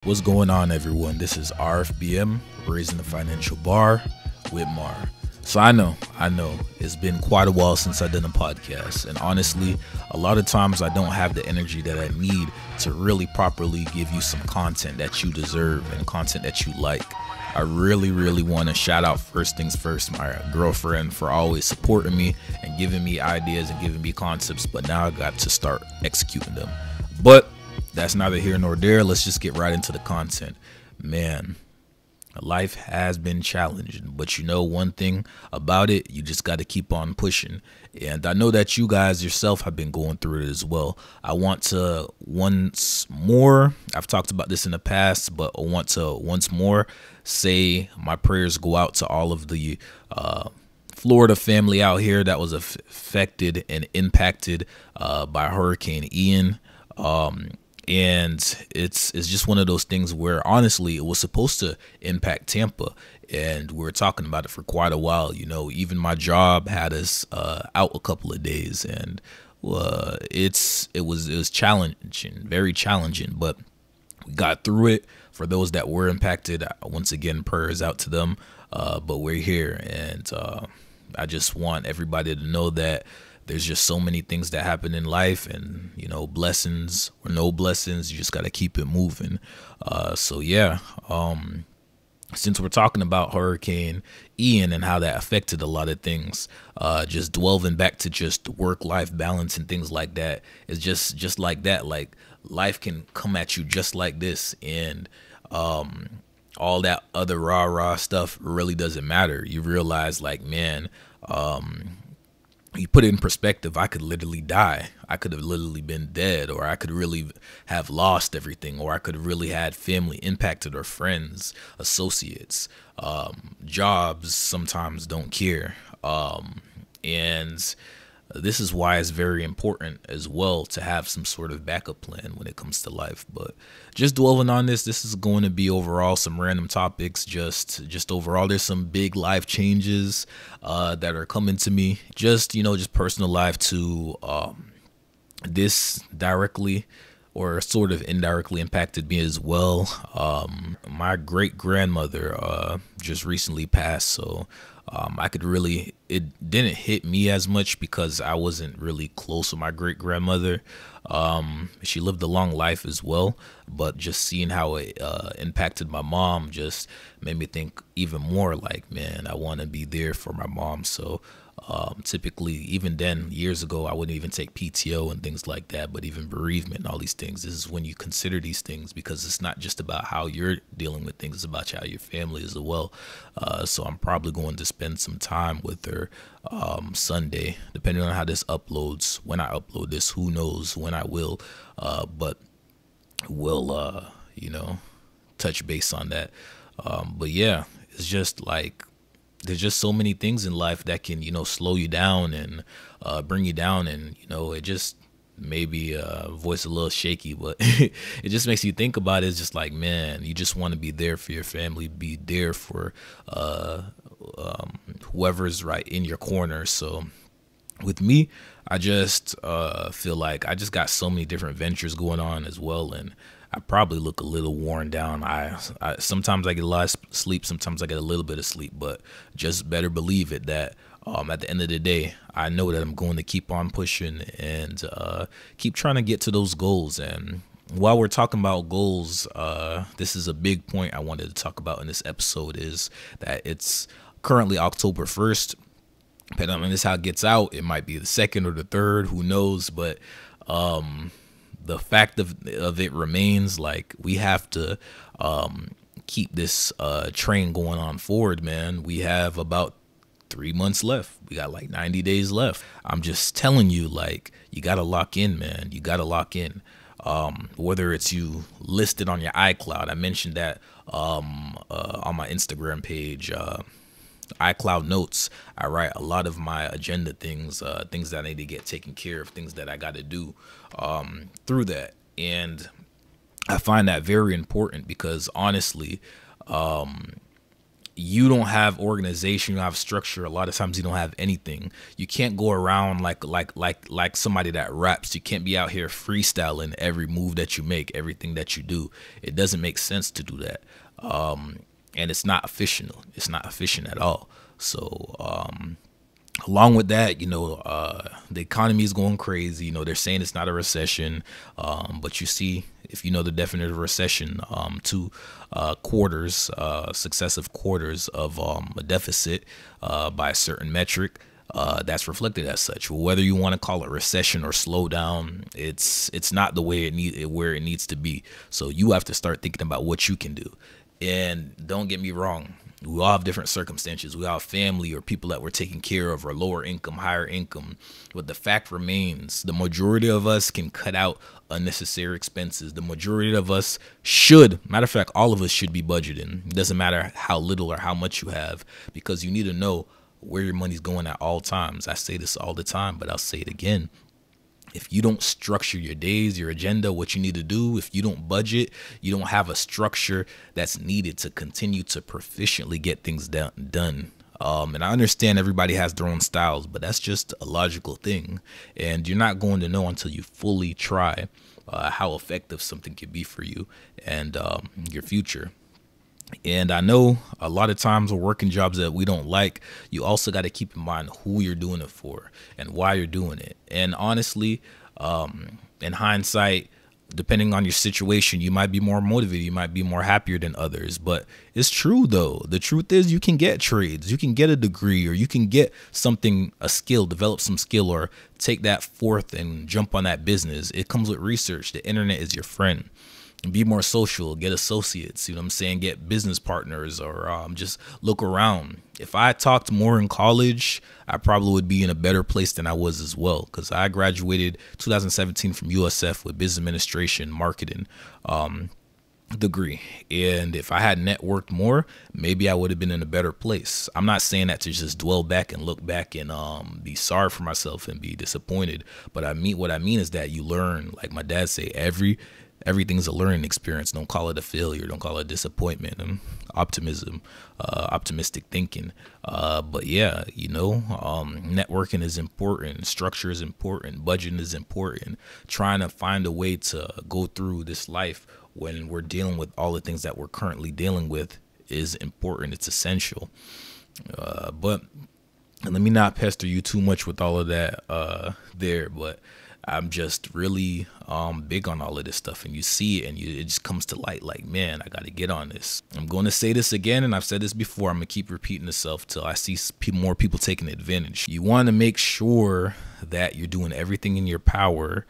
What's going on, everyone? This is RFBM, Raising the Financial Bar with Mar. So I know, it's been quite a while since I've done a podcast, and honestly, a lot of times I don't have the energy that I need to really properly give you some content that you deserve and content that you like. I really want to shout out first things first, my girlfriend, for always supporting me and giving me ideas and giving me concepts, but now I got to start executing them. But that's neither here nor there. Let's just get right into the content. Man, life has been challenging, but you know one thing about it, you just got to keep on pushing. And I know that you guys yourself have been going through it as well. I want to once more, I've talked about this in the past, but I want to once more say my prayers go out to all of the Florida family out here that was affected and impacted by Hurricane Ian. And it's just one of those things where honestly it was supposed to impact Tampa, and we were talking about it for quite a while. You know, even my job had us out a couple of days, and it was challenging, very challenging, but we got through it. For those that were impacted, once again, prayers out to them. But we're here, and I just want everybody to know that there's just so many things that happen in life, and you know, blessings or no blessings, you just got to keep it moving. So yeah, since we're talking about Hurricane Ian and how that affected a lot of things, just delving back to just work-life balance and things like that, it's just like that. Like, life can come at you just like this, and all that other rah stuff really doesn't matter. You realize, like, man, you put it in perspective, I could literally die. I could have literally been dead, or I could really have lost everything, or I could have really had family impacted, or friends, associates, jobs sometimes don't care. And this is why it's very important as well to have some sort of backup plan when it comes to life. But just dwelling on this is going to be overall some random topics. Just overall, there's some big life changes that are coming to me. Just personal life to this directly or sort of indirectly impacted me as well. My great grandmother just recently passed, so it didn't hit me as much because I wasn't really close with my great grandmother. She lived a long life as well, but just seeing how it impacted my mom just made me think even more, like, man, I want to be there for my mom. So typically, even then, years ago, I wouldn't even take PTO and things like that, but even bereavement and all these things, this is when you consider these things, because it's not just about how you're dealing with things, it's about how your family is as well. So I'm probably going to spend some time with her Sunday, depending on how this uploads. When I upload this, who knows when I will, but we'll touch base on that. But yeah, it's just like, there's just so many things in life that can, slow you down and bring you down. And, it just maybe voice a little shaky, but it just makes you think about it. It's just like, man, you just want to be there for your family, be there for whoever's right in your corner. So with me, I just feel like I just got so many different ventures going on as well, and I probably look a little worn down. I sometimes I get a lot of sleep, sometimes I get a little bit of sleep, but just better believe it that at the end of the day, I know that I'm going to keep on pushing and keep trying to get to those goals. And while we're talking about goals, this is a big point I wanted to talk about in this episode, is that it's currently October 1st. Depending on this how it gets out, it might be the 2nd or the 3rd, who knows, but the fact of it remains, like, we have to keep this train going on forward, man. We have about 3 months left. We got like 90 days left. I'm just telling you, like, you got to lock in, man. You got to lock in. Whether it's you listed on your iCloud. I mentioned that on my Instagram page. iCloud notes, I write a lot of my agenda things, things that I need to get taken care of, things that I got to do through that. And I find that very important because honestly, you don't have organization, you don't have structure. A lot of times you don't have anything. You can't go around like somebody that raps. You can't be out here freestyling every move that you make, everything that you do. It doesn't make sense to do that. And it's not efficient. It's not efficient at all. So along with that, the economy is going crazy. They're saying it's not a recession, but you see, if you know the definition of recession, two quarters, successive quarters of a deficit by a certain metric, that's reflected as such. Whether you want to call it recession or slowdown, it's not the way where it needs to be. So you have to start thinking about what you can do. And don't get me wrong, we all have different circumstances. We all have family or people that we're taking care of, or lower income, higher income. But the fact remains, the majority of us can cut out unnecessary expenses. The majority of us should, matter of fact, all of us should be budgeting. It doesn't matter how little or how much you have, because you need to know where your money's going at all times. I say this all the time, but I'll say it again. If you don't structure your days, your agenda, what you need to do, if you don't budget, you don't have a structure that's needed to continue to proficiently get things done. And I understand everybody has their own styles, but that's just a logical thing. And you're not going to know until you fully try how effective something can be for you and your future. And I know a lot of times we're working jobs that we don't like. You also got to keep in mind who you're doing it for and why you're doing it. And honestly, in hindsight, depending on your situation, you might be more motivated. You might be more happier than others. But it's true, though. The truth is you can get trades. You can get a degree, or you can get something, a skill, develop some skill, or take that forth and jump on that business. It comes with research. The internet is your friend. Be more social, get associates, you know what I'm saying? Get business partners, or just look around. If I talked more in college, I probably would be in a better place than I was as well, because I graduated 2017 from USF with business administration, marketing degree. And if I had networked more, maybe I would have been in a better place. I'm not saying that to just dwell back and look back and be sorry for myself and be disappointed. But what I mean is that you learn, like my dad say, everything's a learning experience. Don't call it a failure. Don't call it disappointment. And optimism, optimistic thinking. But yeah, networking is important. Structure is important. Budgeting is important. Trying to find a way to go through this life when we're dealing with all the things that we're currently dealing with is important. It's essential. But let me not pester you too much with all of that there. But I'm just really big on all of this stuff, and you see it, and it just comes to light like, man, I got to get on this. I'm going to say this again, and I've said this before. I'm going to keep repeating myself till I see more people taking advantage. You want to make sure that you're doing everything in your power,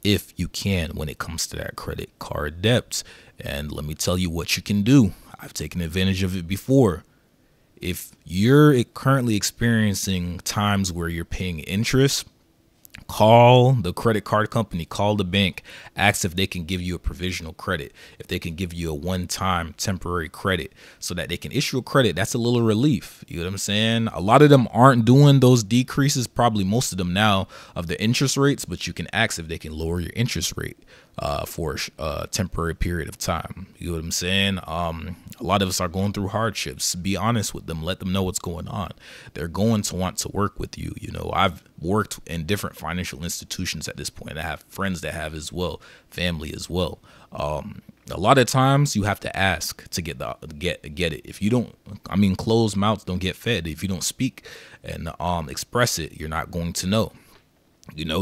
if you can, when it comes to that credit card debt. And let me tell you what you can do. I've taken advantage of it before. If you're currently experiencing times where you're paying interest, call the credit card company, call the bank, ask if they can give you a provisional credit, if they can give you a one-time temporary credit so that they can issue a credit. That's a little relief. You know what I'm saying? A lot of them aren't doing those decreases, probably most of them now, of the interest rates, but you can ask if they can lower your interest rate for a temporary period of time. You know what I'm saying? A lot of us are going through hardships. Be honest with them. Let them know what's going on. They're going to want to work with you. I've worked in different financial institutions at this point. I have friends that have as well, family as well. A lot of times you have to ask to get it. If you don't, closed mouths don't get fed. If you don't speak and express it, you're not going to know.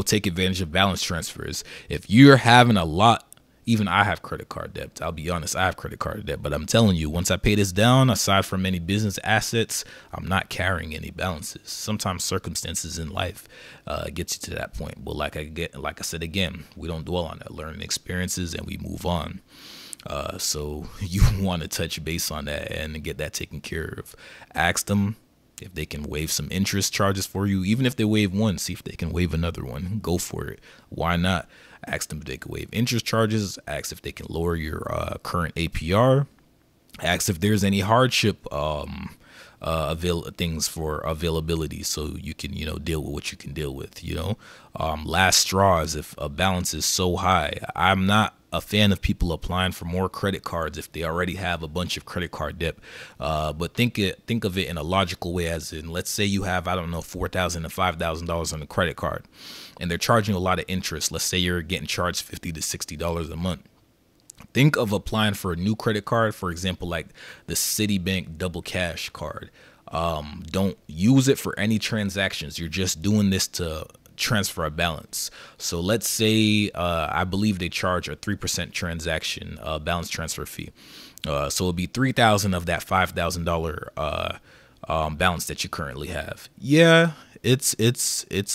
Take advantage of balance transfers. If you're having a lot, even I have credit card debt. I'll be honest, I have credit card debt, but I'm telling you, once I pay this down, aside from any business assets, I'm not carrying any balances. Sometimes circumstances in life gets you to that point. But like I said again, we don't dwell on that. Learning experiences and we move on. So you want to touch base on that and get that taken care of. Ask them if they can waive some interest charges for you. Even if they waive one, see if they can waive another one. Go for it. Why not? Ask them if they can waive interest charges. Ask if they can lower your current APR. Ask if there's any hardship things for availability, so you can deal with what you can deal with. Last straws, if a balance is so high. I'm not a fan of people applying for more credit cards if they already have a bunch of credit card debt. But think of it in a logical way, as in, let's say you have, I don't know, $4,000 to $5,000 on a credit card, and they're charging a lot of interest. Let's say you're getting charged $50 to $60 a month. Think of applying for a new credit card, for example, like the Citibank Double Cash card. Don't use it for any transactions. You're just doing this to transfer a balance. So let's say I believe they charge a 3% transaction balance transfer fee. So it'll be $3,000 of that $5,000 balance that you currently have. Yeah, it's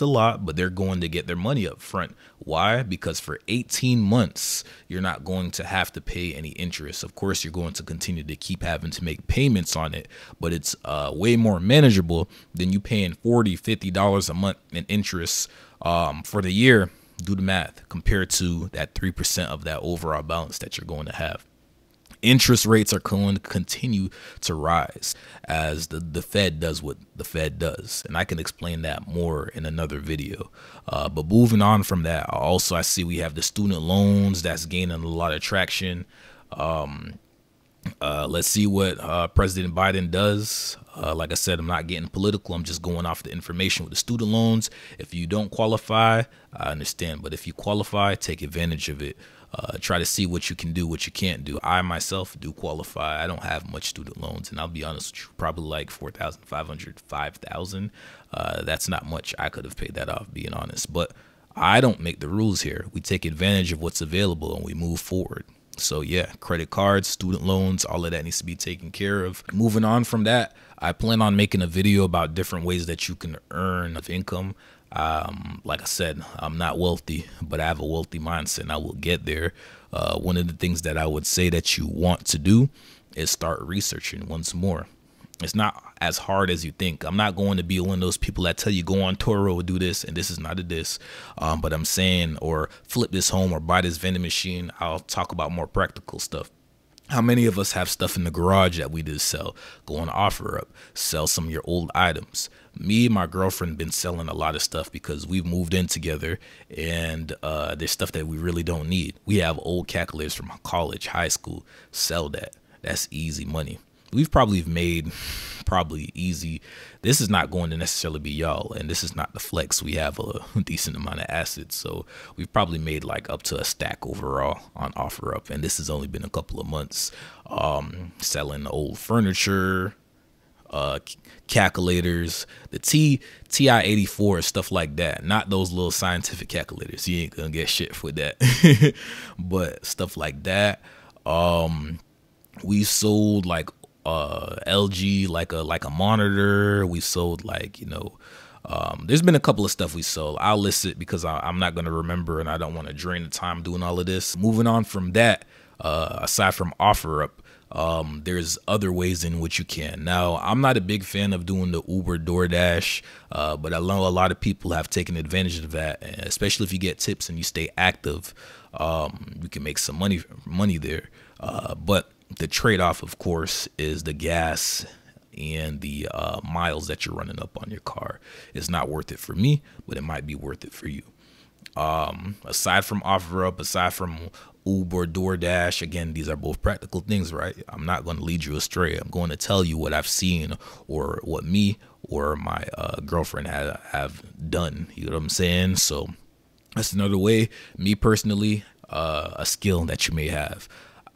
a lot, but they're going to get their money up front. Why? Because for 18 months, you're not going to have to pay any interest. Of course, you're going to continue to keep having to make payments on it, but it's way more manageable than you paying $40, $50 a month in interest for the year. Do the math compared to that 3% of that overall balance that you're going to have. Interest rates are going to continue to rise as the Fed does what the Fed does. And I can explain that more in another video. But moving on from that, also I see we have the student loans that's gaining a lot of traction. Let's see what President Biden does. Like I said, I'm not getting political. I'm just going off the information with the student loans. If you don't qualify, I understand. But if you qualify, take advantage of it. Try to see what you can do, what you can't do. I myself do qualify. I don't have much student loans, and I'll be honest with you, probably like $4,500, $5,000. That's not much. I could have paid that off, being honest. But I don't make the rules here. We take advantage of what's available and we move forward. So yeah, credit cards, student loans, all of that needs to be taken care of. Moving on from that, I plan on making a video about different ways that you can earn income. Like I said, I'm not wealthy, but I have a wealthy mindset and I will get there. One of the things that I would say that you want to do is start researching once more. It's not as hard as you think. I'm not going to be one of those people that tell you go on Toro, do this, and this is not a diss. But I'm saying, or flip this home or buy this vending machine. I'll talk about more practical stuff. How many of us have stuff in the garage that we just sell? Go on OfferUp, sell some of your old items. Me and my girlfriend been selling a lot of stuff because we've moved in together, and there's stuff that we really don't need. We have old calculators from college, high school. Sell that. That's easy money. We've probably made easy. This is not going to necessarily be y'all, and this is not the flex. We have a decent amount of assets, so we've probably made like up to a stack overall on OfferUp, and this has only been a couple of months. Selling old furniture, calculators, the TI-84, stuff like that. Not those little scientific calculators. You ain't gonna get shit for that. But stuff like that. We sold like LG, like a monitor. We sold like, there's been a couple of stuff we sold. I'll list it because I'm not going to remember and I don't want to drain the time doing all of this. Moving on from that, aside from OfferUp, there's other ways in which you can. Now, I'm not a big fan of doing the Uber, DoorDash, but I know a lot of people have taken advantage of that, especially if you get tips and you stay active. You can make some money there. But the trade-off, of course, is the gas and the miles that you're running up on your car. It's not worth it for me, but it might be worth it for you. Aside from OfferUp, aside from Uber, DoorDash, again, these are both practical things, right? I'm not going to lead you astray. I'm going to tell you what I've seen or what me or my girlfriend have done. You know what I'm saying? So that's another way. Me personally, a skill that you may have.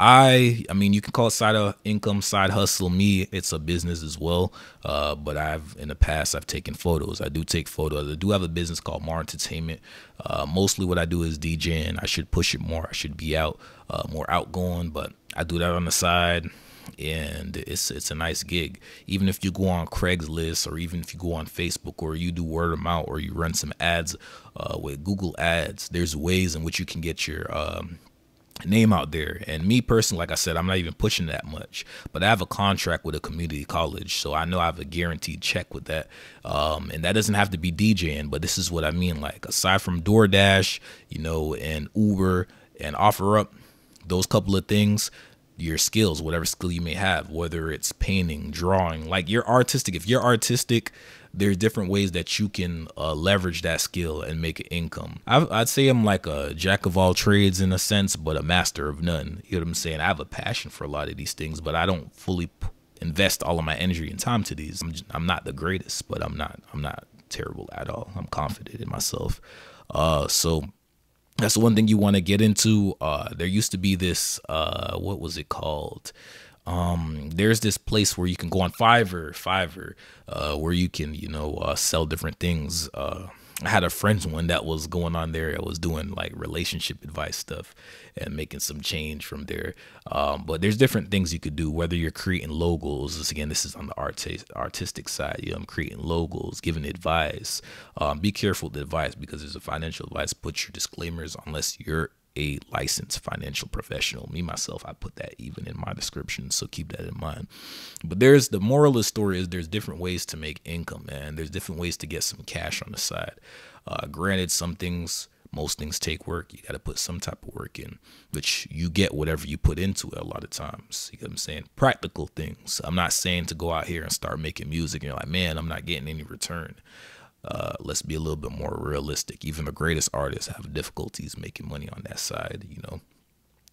I mean, you can call it side income, side hustle. Me, it's a business as well. But in the past, I've taken photos. I do take photos. I do have a business called Mar Entertainment. Mostly what I do is DJing. I should push it more. I should be out, more outgoing, but I do that on the side. And it's a nice gig. Even if you go on Craigslist, or even if you go on Facebook, or you do word of mouth, or you run some ads with Google Ads, there's ways in which you can get your name out there. And me personally, like I said, I'm not even pushing that much, but I have a contract with a community college, so I know I have a guaranteed check with that. And that doesn't have to be DJing, but this is what I mean. Like, aside from DoorDash, and Uber and OfferUp, those couple of things, your skills, whatever skill you may have, whether it's painting, drawing, like you're artistic. If you're artistic, there's different ways that you can leverage that skill and make an income. I'd say I'm like a jack of all trades in a sense, but a master of none. You know what I'm saying? I have a passion for a lot of these things, but I don't fully invest all of my energy and time to these. I'm not the greatest, but I'm not terrible at all. I'm confident in myself. So that's the one thing you want to get into. There used to be this, what was it called? There's this place where you can go on Fiverr, where you can, sell different things. I had a friend one that was going on there. I was doing like relationship advice stuff and making some change from there. But there's different things you could do, whether you're creating logos. Again, this is on the artistic side. I'm creating logos, giving advice. Be careful with the advice, because there's a financial advice. Put your disclaimers unless you're a licensed financial professional. Me, myself, I put that even in my description, so keep that in mind. But there's the moral of the story is there's different ways to make income, man. There's different ways to get some cash on the side. Granted, most things take work. You got to put some type of work in, which you get whatever you put into it a lot of times. You know what I'm saying? Practical things. I'm not saying to go out here and start making music and you're like, man, I'm not getting any return. Let's be a little bit more realistic. Even the greatest artists have difficulties making money on that side,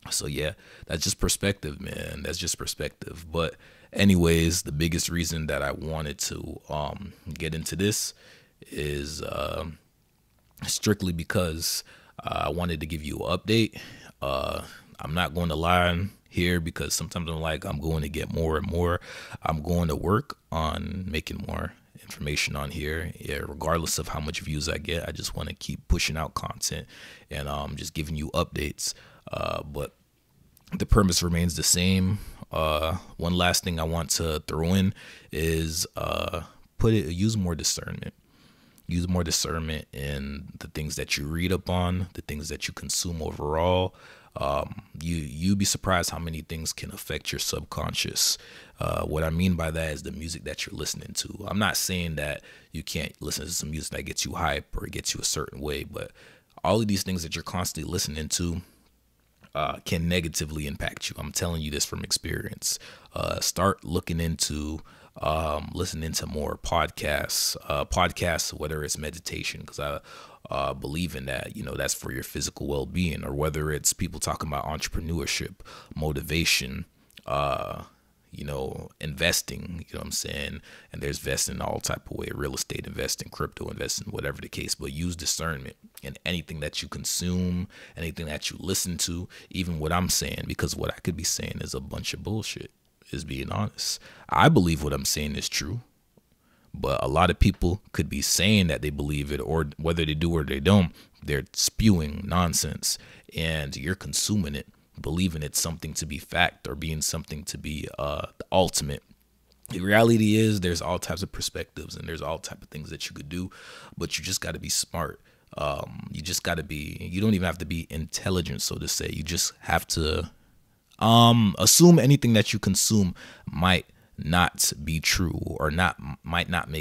So yeah, that's just perspective, man. That's just perspective. But anyways, the biggest reason that I wanted to get into this is strictly because I wanted to give you an update. I'm not going to lie here, because sometimes I'm going to get more and more. I'm going to work on making more information on here. Yeah, regardless of how much views I get, I just want to keep pushing out content and just giving you updates. But the premise remains the same. One last thing I want to throw in is use more discernment. Use more discernment in the things that you read up on, the things that you consume overall. You'd be surprised how many things can affect your subconscious. What I mean by that is the music that you're listening to. I'm not saying that you can't listen to some music that gets you hype or gets you a certain way, but all of these things that you're constantly listening to can negatively impact you. I'm telling you this from experience. Start looking into listening to more podcasts, whether it's meditation, because I believe in that, that's for your physical well-being, or whether it's people talking about entrepreneurship, motivation, investing, what I'm saying? And there's investing in all type of way, real estate investing, crypto investing, whatever the case, but use discernment in anything that you consume, anything that you listen to, even what I'm saying, because what I could be saying is a bunch of bullshit, is being honest. I believe what I'm saying is true, but a lot of people could be saying that they believe it, or whether they do or they don't, they're spewing nonsense and you're consuming it, believing it's something to be fact or being something to be the ultimate. The reality is there's all types of perspectives and there's all type of things that you could do, but you just got to be smart. You don't even have to be intelligent, so to say. You just have to assume anything that you consume might not be true or might not make